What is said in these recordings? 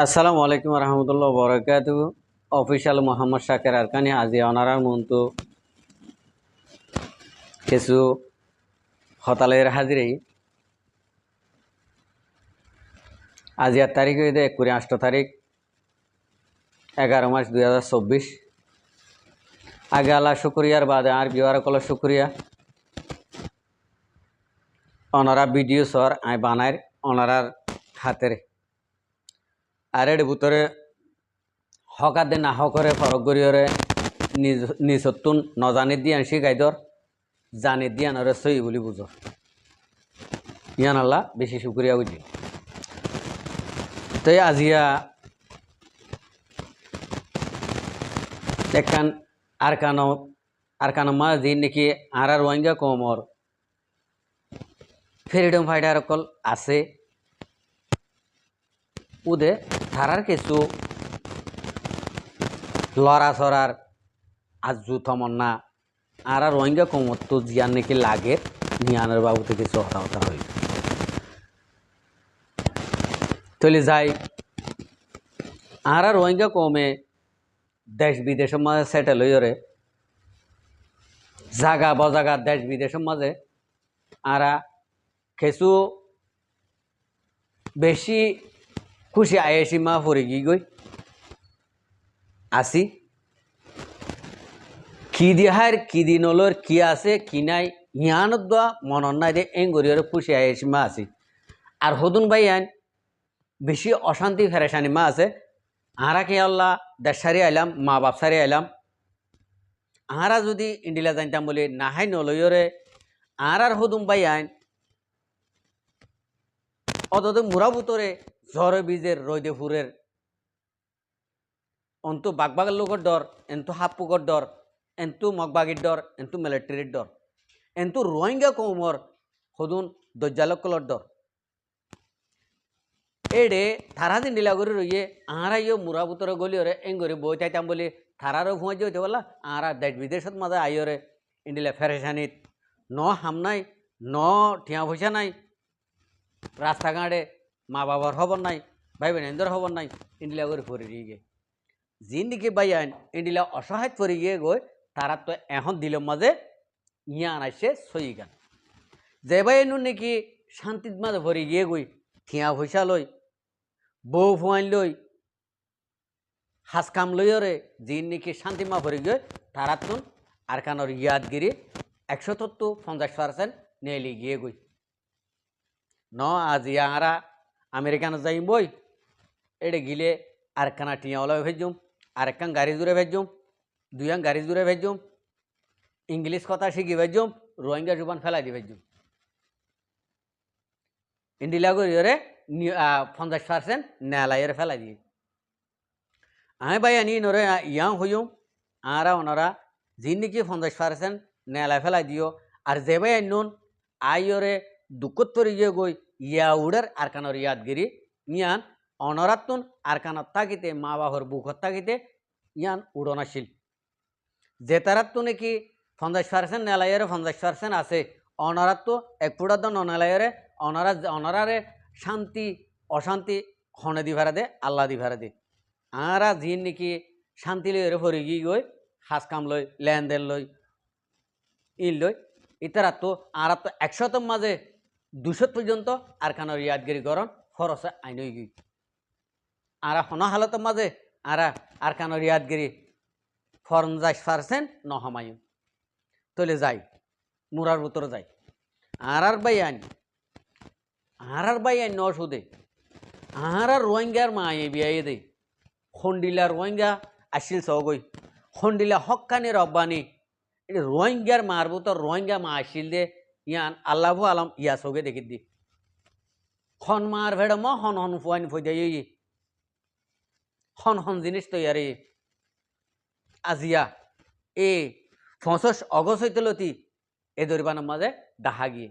আসসালামু আলাইকুম রহমতুল্লাহ বরকাত অফিসিয়াল মোহাম্মদ শাকের আরকানি আজি অনারার মন্তু কিছু হতালের হাজিরে আজি 8 তারিখ হইতে 28 তারিখ 11 মাস 2024 আগে আল্লাহ শুক্রিয়ার বাদে আর বিওয়ার কল শুক্রিয়া অনারা ভিডিও সর আই বানায় অনারার হাতের আর এর ভিতরে হকাদে না হকরে ফরক করিয়রে নিজতুন নজানি দিয়ান শিখাইদর জানি দিয়ান ওরে সই বলি বুঝো ইয়ান আল্লাহ বেশি শুক্রিয়া বুঝি তো আজিয়া একখান আরকানো মা দিন নাকি আর রোহিঙ্গা কমর ফ্রিডম ফাইটার অকল আছে উদে তারার কিছু লড়া ছড়ার আজু তমন্না আর রোহিঙ্গা কমর তো জিয়ান নাকি লাগে নিয়ানের বাবুতে কিছু হতা হইল চলে যাই আর রোহিঙ্গা কমে দেশ বিদেশের মাঝে সেটেল হইরে জাগা বজাগা দেশ বিদেশের মাঝে আরা কিছু বেশি খুশি আয়েসি মা পড়ে গই আসি কি দিহার কি দিন হলোর কি আছে কি নাই হিয়ানত দোয়া মনন নাই দে এঙ্গরিয়র খুশি আয়েসি মা আসি আর হদুন ভাই আইন বেশি অশান্তি ফেরেশানি মা আছে আরা কে আল্লাহ দেশ সারি আইলাম মা বাপ সারি আইলাম আরা যদি ইন্ডিলা জানতাম বলে নাহাই নলইরে আর হদুম ভাই আইন অত মুরাবুতরে ঝড়ে বীজের রৈদে ফুরের অন্তু বাগবাগের লোকের ডর এন্তু হাপ্পুকর ডর এন্তু মগবাগির ডর এন্তু মিলিটারির ডর এন্তু রোহিঙ্গা কৌমর হদুন দজ্জালকলর ডর এডে তারা দিন ডিলা করে রইয়ে আরা ইয়ে মুরাবুতরে গলিওরে এঙ্গরে বই চাইতাম বলে তারারও ভুঁয়া যেতে বললা আরা দেশ বিদেশত মাঝে আইরে ইন্ডিলা ফেরেশানিত ন হাম নাই ন ঠিয়া পয়সা নাই রাস্তাঘাটে মা বাবার খবর নাই ভাই বোনেদের খবর নাই ইন্ডিলা করে ফরি গিয়ে জিন্দিকে বাই আইন ইন্ডিলা অসহায় ফরি গিয়ে গই তারা তো এখন দিলের মাঝে ইয়ান আসছে সই গান যে ভাই এনু নাকি শান্তির মাঝে ভরি গিয়ে গই ঠিয়া পয়সা লই বউ ফুয়াইন লই হাস কাম লইরে জিন নাকি শান্তি মা ভরি গই তারা তুন আর কানোর ইয়াদগিরি 150% নেলি গিয়ে গই ন আজ ইয়ারা আমেরিকান যাই বই এডে গিলে আর কানা টিয়া ওলা ভেজুম আর একখান গাড়ি জুড়ে ভেজুম দুইয়ান গাড়ি জুড়ে ভেজুম ইংলিশ কথা শিখি ভেজুম রোহিঙ্গা জুবান ফেলাই দি ভেজুম ইন্ডিলা করিরে 50% নেলাইয়ের ফেলাই দিয়ে আমি ভাই আনি নরে ইয়াং হইম আরা ওনারা জিন নাকি 50% নেলাই ফেলাই দিও আর যে ভাই আনুন আইরে দুঃখত পরি গিয়ে গই ইয়াউডার আর কানোর ইয়াদগিরি ইয়ান অনরাতুন আর কানত থাকিতে মা বাবার বুকত থাকিতে ইয়ান উড়নাশীল যে তারাতো নাকি 50% নেলাইয়ের 50% আছে অনরাত এক ফুটার দন নেলাইয়েরে অনারারে শান্তি অশান্তি হনে দিভারা দে আল্লাহ দিভারা দে আরা জিন নাকি শান্তি লইরে ফরি গিয়ে গই হাস কাম লই লেনদেন লই ইন লই ইতারা তো আর তো 100 মাঝে 200 পর্যন্ত আর কানোর ইয়াদগিরি গরণ খরচে আইনই গই আর হন হালতের মাঝে আর কানোর ইয়াদগিরি 50% নহমায়ু তলে যাই মুরার ভিতরে যাই আর বাই আইন ন সুদে আর রোহিঙ্গার মা বিয়ে দে খন্ডিলা রোহিঙ্গা আসিল সগই খন্ডিলা হকানি রব্বানি এটা রোহিঙ্গার মার ভিতর রোহিঙ্গা মা আসিল দে ইয়ান আল্লাহু আলম ইয়া সগে দেখি দি হন মার ভেড় ম হন হন ফুয়াইন ফইদাই হন জিনিস তৈয়ারি আজিয়া এ ৫০ অগস্ট হইতলতি এ দরিবানের মাঝে ডাহা গিয়ে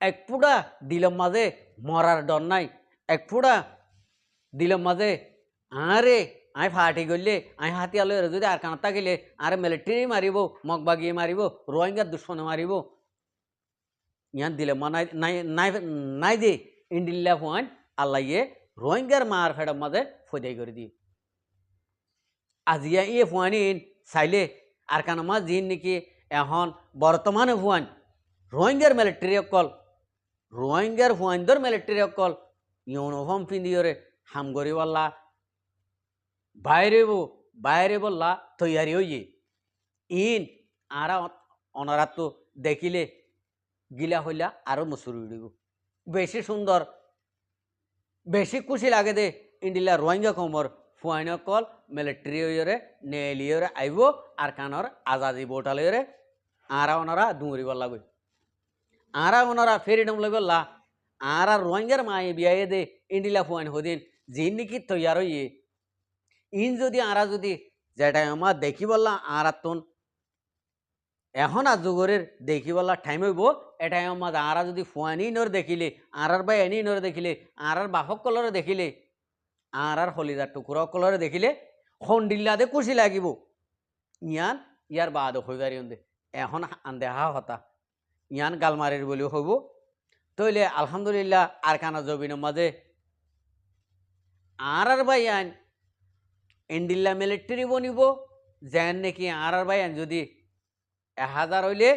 এক ফুটা দিলের মাঝে মরার ডর নাই এক ফুটা দিলের মাঝে আরে আই ফাটি গলে আই হাতিয়ালো যদি আর কানত থাকিলে আরে মিলিটারি মারিব মগবাগিয়ে মারিব রোহিঙ্গার দুশ্মনে মারিব ইয়ান দিলে নাই নাই নাই দে ইন্ডিল্লা ফুয়ান আল্লাহ ইয়ে রোহিঙ্গার মার ফেডার মাঝে ফদাই করে দিয়ে আজিয়া ইয়ে ফুয়ানিন চাইলে আর কান মাছ জিন নাকি এখন বর্তমানে ফুয়ান রোহিঙ্গার মিলিটারি অকল রোহিঙ্গার ফুয়ানদের মিলিটারি অকল ইউনিফর্ম পিন্দিওরে হামগরিওয়াল্লা বাইরে বললা তৈয়ারি হইয়ে ইন আরা অনারাত তো দেখিলে গিলা হইলা আরো মুসুরি উড়িব বেশি সুন্দর বেশি খুশি লাগে দে ইন্ডিলা রোহিঙ্গা কমর ফুয়াইন কল মিলিটারি হইরে নেলিয়রে আইব আর কানর আজাদি বোটালরে আরা ওনারা দুমরি বললা গই আরা ওনারা ফ্রিডম লই বললা আরা রোহিঙ্গার মায়ে বিয়ে দে ইন্ডিলা ফুয়াইন হদিন জিন নাকি তৈয়ার হইয়ে ইন যদি আরা যদি যেটা আমার দেখি বললা আরা তোন এখন আর যুগরের দেখি বললা টাইম হইব এটাই আমার আরা যদি ফুয়ানি নর দেখিলে আরার বাই এনি নর দেখিলে আরার বাহক কলরে দেখিলে আরার হলিদার টুকুরা কলরে দেখিলে খন্ডিল্লাদে খুশি লাগিব ইয়ান ইয়ার বাদ হইবারি দে এখন আন্দে হা হতা ইয়ান গালমারির বলি হইব তইলে আলহামদুলিল্লাহ আর কানা জবিনের মাঝে আরার বাই আইন ইন্ডিল্লা মিলিটারি বনিব যেন নাকি আরার বাই আইন যদি 1000 হইলে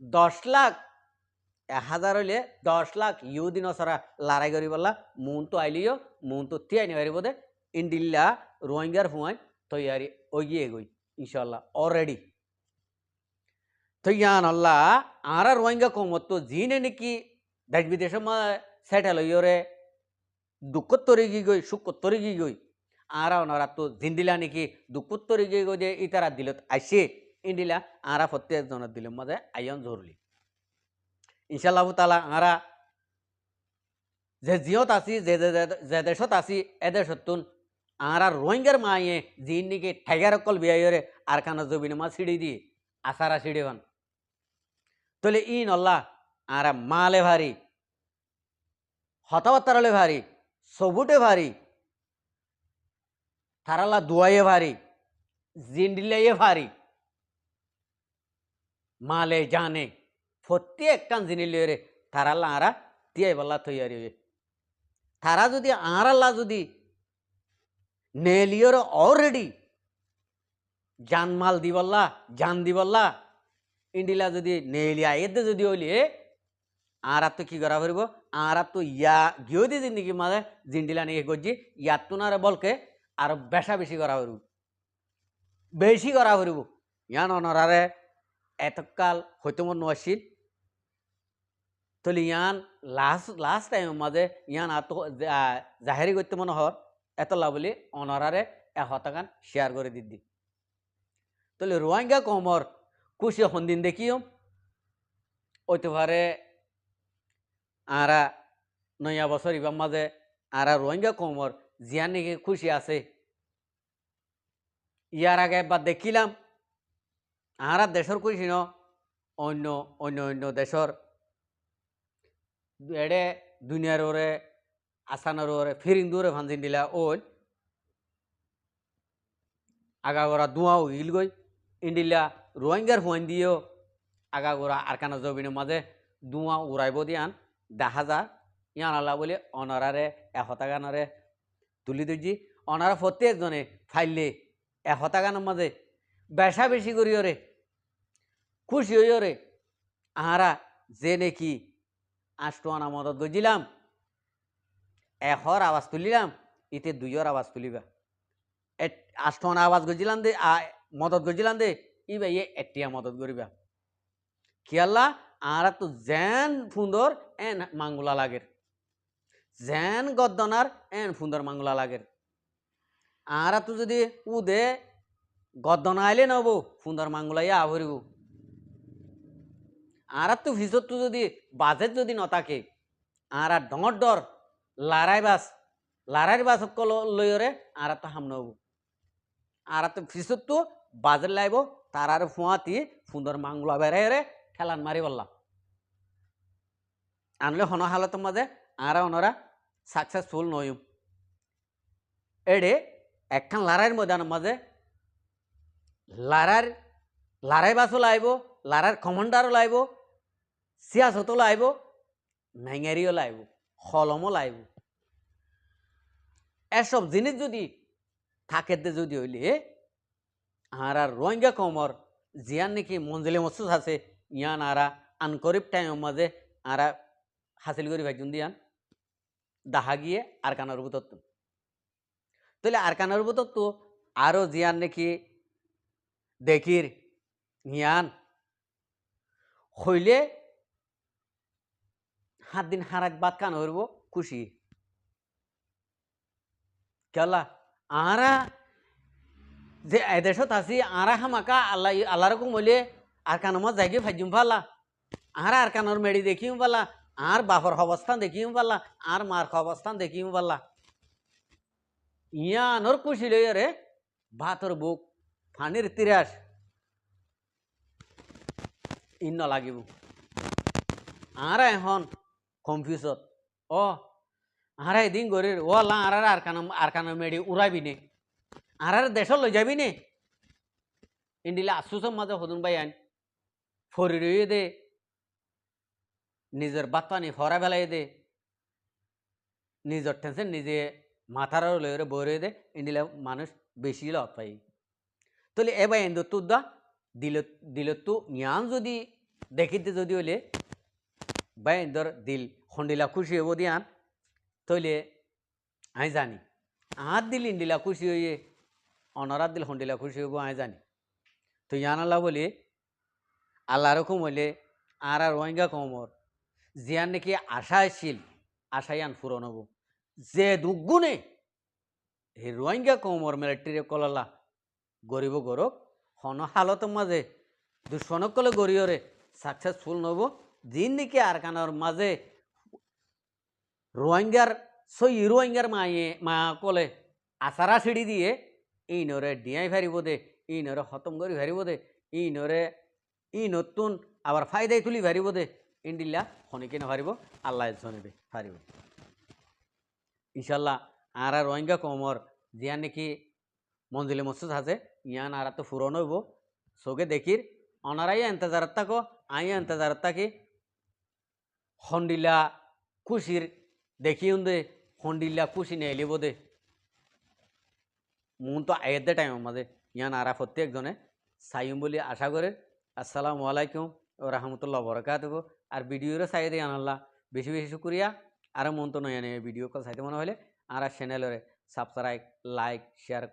10 লাখ 1000 হইলে 10 লাখ ইউদিন সারা লড়াই করি বললা মুন তো আইলিও মুন তো তিয়াই নিবারি বোধে ইন্ডিল্লা রোহিঙ্গার ফুয়াই তৈয়ারি ওগিয়ে গই ইনশাল্লাহ অলরেডি তো ইয়ান আল্লাহ আরা রোহিঙ্গা কমত তো জিনে নাকি দেশ বিদেশে সেটেল হইরে দুঃখত্তরি গি গই সুখত্তরি গি গই আরা ওনারা তো জিন্দিলা নাকি দুঃখত্তরি গি গই যে ইতারা দিলত আইসে ইন্ডিলা আরা প্রত্যেকজনের দিলের মাঝে আইন জরুরি ইনশাল্লাহ তালা আরা যে জিয়ত আছি যে দেশত আছি এদেশতুন আরা রোহিঙ্গার মায়ে জিন নাকি ঠেগার অকল বিয়াইরে আর কানা জবিনে মা সিঁড়ি দিয়ে আসারা সিঁড়ি হন তলে ইন আল্লাহ আরা মালে ভারী হতাবাত্তারলে ভারী সবুটে ভারী তারালা দুয়াইয়ে ভারী জিন্ডিলাইয়ে ভারী মালে জানে প্রত্যেক কান জিনিলে তারাল্লা আরা তিয়াই বল্লা তৈয়ারি হয়ে তারা যদি আরাল্লা যদি নেলিয়র অলরেডি জানমাল দিবল্লা জান দিবল্লা ইন্ডিলা যদি নেলিয়া এদে যদি হইলে আর তো কি করা পারিব আর তো ইয়া গিয়ে দিয়ে জিন্দিগি মাঝে জিন্ডিলা নিয়ে করছি ইয়ার তো না বলকে আর বেশা বেশি করা পারিব বেশি করা পারিব ইয়ান অনরারে এতকাল হয়তো মন আসিল তলে ইয়ান লাস্ট টাইম মাঝে ইয়ান আত জাহেরি করতে মনে হর এতলা বলি অনরারে 100 টাকা শেয়ার করে দিদি তলে রোহিঙ্গা কমর খুশি হন্দিন দেখিও ওইতে পারে আরা নয়া বছর ইবার মাঝে আরা রোহিঙ্গা কমর জিয়ান নাকি খুশি আছে ইয়ার আগে একবার দেখিলাম আরা দেশের খুশি ন অন্য অন্য অন্য দেশের এডে দুনিয়ার ওরে আসানোর ওরে ফিরিং দূরে ভাঞ্জিন দিলা ওই আগাগোড়া দুয়া উইল গই ইন্ডিলা রোহিঙ্গার ফুয়ান দিও আগাগোড়া আর কানা জবিনের মাঝে দুয়া উড়াইব দিয়ান 10,000 ইয়ান আল্লাহ বলে অনারারে 100 টাকানারে তুলি দিজি অনারা প্রত্যেকজনে ফাইলে 100 টাকার মাঝে বেশা বেশি করিও রে খুশি হইও রে আহারা যে নাকি 8 টাকা মদত গজিলাম 100 আওয়াজ তুলিলাম ইতে 2 আওয়াজ তুলিবা 8 টাকা আওয়াজ গজিলাম দে মদত গজিলাম দে ই ভাই এটিয়া মদত করিবা কি আল্লাহ আর তো জেন ফুন্দর এন মাঙ্গুলা লাগের জেন গদ্দনার এন ফুন্দর মাঙ্গুলা লাগের আর তো যদি উদে গদ্দনা আইলে নব ফুন্দর মাঙ্গুলাইয়া আভরিব আর তো ভিজত তো যদি বাজেট যদি নথাকে আর ডর ডর লড়াই বাস লইরে আর তো হাম নব আর তো ভিজত তো বাজেট লাইব তার আর ফুয়াতি ফুন্দর মাঙ্গুলা বেড়ে ঠেলান মারি বললাম আনলে হন হালতের মাঝে আরা ওনারা সাকসেসফুল নয়ুম এডে একখান লড়াইয়ের ময়দানের মাঝে লড়াই বাসও লাইব লড়াইয়ের কমান্ডারও লাইব সিয়াসতও লাইব ম্যাঙ্গারিও লাইব হলমও লাইব এসব জিনিস যদি থাকে যদি হইলে আর রোহিঙ্গা কমর জিয়ান নাকি মঞ্জিলে মসুদ আছে ইয়ান আরা আনকরিব টাইমের মাঝে আরা হাসিল করি ভাইজন দিয়ান দাহা গিয়ে আরকানার উপতত্ব তাহলে আরকানার উপতত্ব আরও জিয়ান নাকি দেখির ইয়ান হইলে 7 দিন হারাক বাদ কান হইব খুশি কেলা আরা যে এদেশত আছি আরা হামাকা আল্লাহ আল্লাহ রকম হইলে আর কানমা যাইগে ভাইজুম পালা আর কানর মেড়ি দেখিম পালা আর বাপর অবস্থান দেখিম পালা আর মার অবস্থান দেখিম পালা ইয়ানোর খুশি লই রে ভাতর বুক ফানির তিরাস ইন্ন লাগিব আর এখন কনফিউজত ও আর এদিন গরির ও আল্লাহ আর কানর মেড়ি উড়াবি নে আর দেশ লই যাবি নে ইন্ডিলে আসুসম মাঝে হদুন ভাই আইন ফরি রয়ে দে নিজের বাত্তানি ফরা বেলাই দে নিজের টেনশন নিজে মাথার লয়ে বই দে ইন্ডিলে মানুষ বেশি লত পাই তাহলে এবার এন্দ তো দা দিল তো ইয়ান যদি দেখিতে যদি হইলে বা এন্দর দিল হন্ডিলা খুশি হব দিয়ান তাইলে আমি জানি আর দিল ইন্ডিলা খুশি হইয়ে অনরাত দিল হন্ডিলা খুশি হইব আমি জানি তো ইয়ান আল্লাহ বলি আল্লাহ রকম হইলে আর রোহিঙ্গা কমর জিয়ান নাকি আশা আসছিল আশাই আন পূরণ হব যে দুগুণে এই রোহিঙ্গা কমর মিলিটারি কলালা গরিব গরক হন হালতের মাঝে দুশ্মনক কলে গরিয়রে সাকসেসফুল নব যিন নাকি আর কানার মাঝে রোহিঙ্গার রোহিঙ্গার মা কলে আচারা ছিড়ি দিয়ে ই নরে ডিয়াই ফারিব দে ই নরে খতম করি ফারিব দে ই নরে ই নতুন আবার ফায়দাই তুলি ফারিব দে ইন্ডিল্লা হনিকে নারিব আল্লাহ জনেবে ফারিব ইনশাল্লাহ আর রোহিঙ্গা কমর জিয়ান নাকি মঞ্জিলে মসজিদ আছে ইয়ান আর তো ফুরন হইব চোখে দেখির অনারাই এন্তজারত থাকো আই এন্তজারত থাকি হন্ডিল্লা খুশির দেখি দে হন্ডিল্লা খুশি নিয়ে এলিব দে মন তো আয়ের দে টাইমের মাঝে ইয়ান আরা প্রত্যেকজনে সাইম বলে আশা করে আসসালামু আলাইকুম ও রহমতুল্লাহ বরকাত আর ভিডিওরে চাই দিয়ে আনাল্লাহ বেশি বেশি শুক্রিয়া আর মন তো নয় ভিডিও কল চাইতে মনে হলে আর চ্যানেলরে সাবস্ক্রাইব লাইক শেয়ার